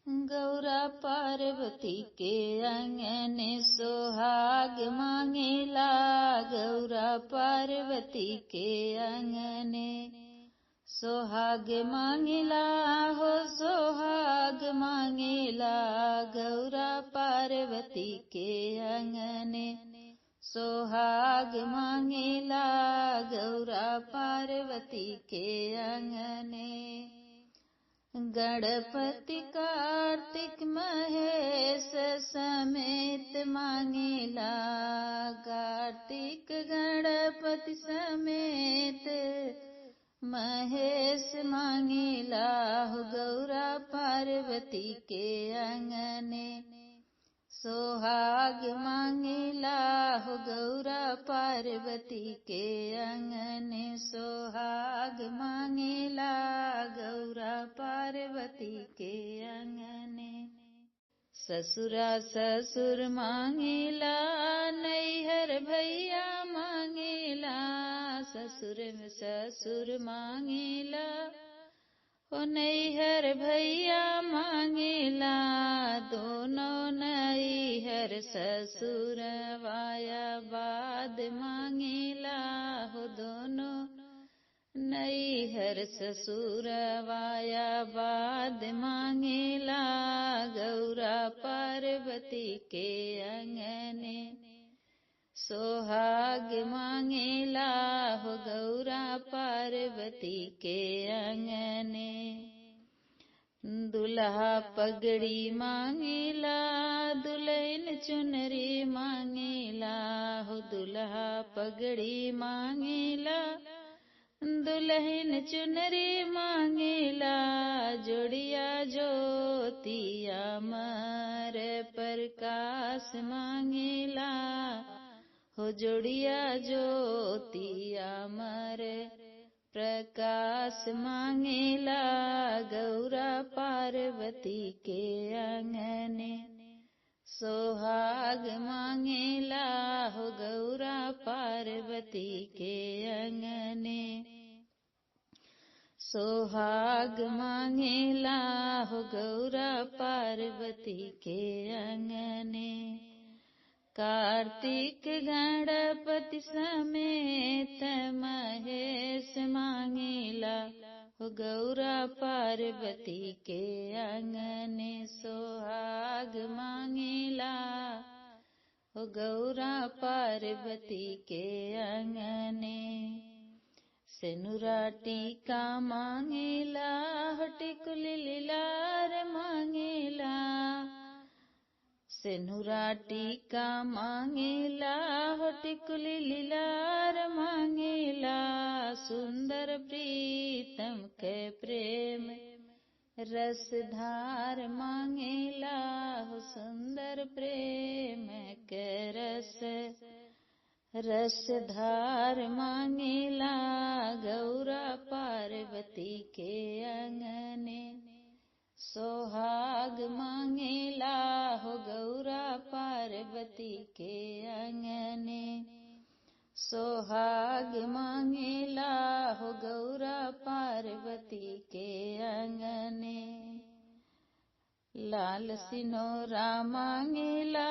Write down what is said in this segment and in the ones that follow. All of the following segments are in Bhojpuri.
गौरा पार्वती के अंगने सोहाग मांगेला। गौरा पार्वती के अंगने सोहाग मांगेला हो सोहाग मांगेला। गौरा पार्वती के अंगने सोहाग मांगेला। गौरा पार्वती के अंगने गणपति कार्तिक महेश समेत मांगेला। कार्तिक गणपति समेत महेश मांगेला हो गौरा पार्वती के अंगने सोहाग मांगेला। हो गौरा पार्वती के अंगने सोहाग मांगेला। गौरा पार्वती के अंगने ससुरा ससुर मांगेला। नैहर भैया मांगेला। ससुर में ससुर मांगेला हो नैहर भैया मांगेला। दोनों नैहर ससुर वाया बाद मांगेला हो दोनों नैहर ससुर वाया बाद मांगेला। गौरा पार्वती के अंगने सोहाग मांगेला हो गौरा पार्वती के अंगने दुल्हा पगड़ी मांगेला। दुल्हन चुनरी मांगेला हो दुल्हा पगड़ी मांगेला। दुल्हन चुनरी मांगेला। जोड़िया ज्योतिया मर प्रकाश मांगेला हो जोड़िया ज्योतिया मर प्रकाश मांगेला। गौरा पार्वती के अंगने सोहाग मांगेला हो गौरा पार्वती के अंगने सोहाग मांगेला हो गौरा पार्वती के अंगने कार्तिक गणपति समेत महेश मांगेला हो गौरा पार्वती के अंगने सोहाग मांगेला हो गौरा पार्वती के अंगने सेनुरा टीका मांगेला हो टिकुली लीलार मांगेला। सेनुरा टीका मांगेला हो टिकुली लीलार मांगेला। सुंदर प्रीतम के प्रेम रसधार मांगेला हो सुंदर प्रेम के रसधार मांगेला। गौरा पार्वती के अंगने सोहाग मांगेला हो गौरा पार्वती के अंगने सोहाग मांगेला हो गौरा पार्वती के अंगने लाल सिनोरा मांगेला।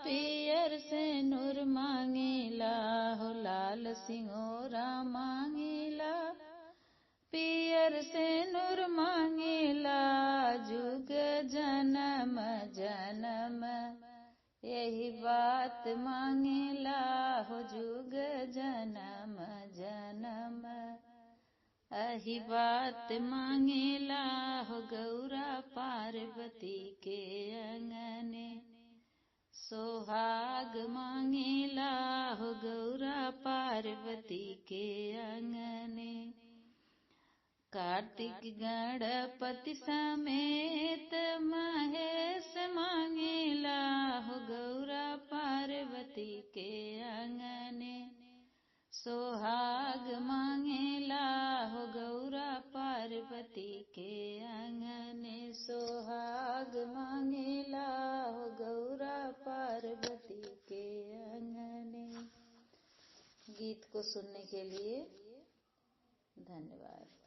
पियर सेनुर मांगेला हो लाल सिनोरा मांगेला। पियर सेनुर मांगेला। जुग जन्म जन्म यही बात मांगेला हो जुग जन्म जन्म यही बात मांगेला हो गौरा पार्वती के अंगने सोहाग मांगेला हो गौरा पार्वती के अंगने कार्तिक गणपति समेत महेश मांगेला हो गौरा पार्वती के अंगने सोहाग मांगेला हो गौरा पार्वती के अंगने सोहाग मांगेला हो गौरा पार्वती के अंगने। गीत को सुनने के लिए धन्यवाद।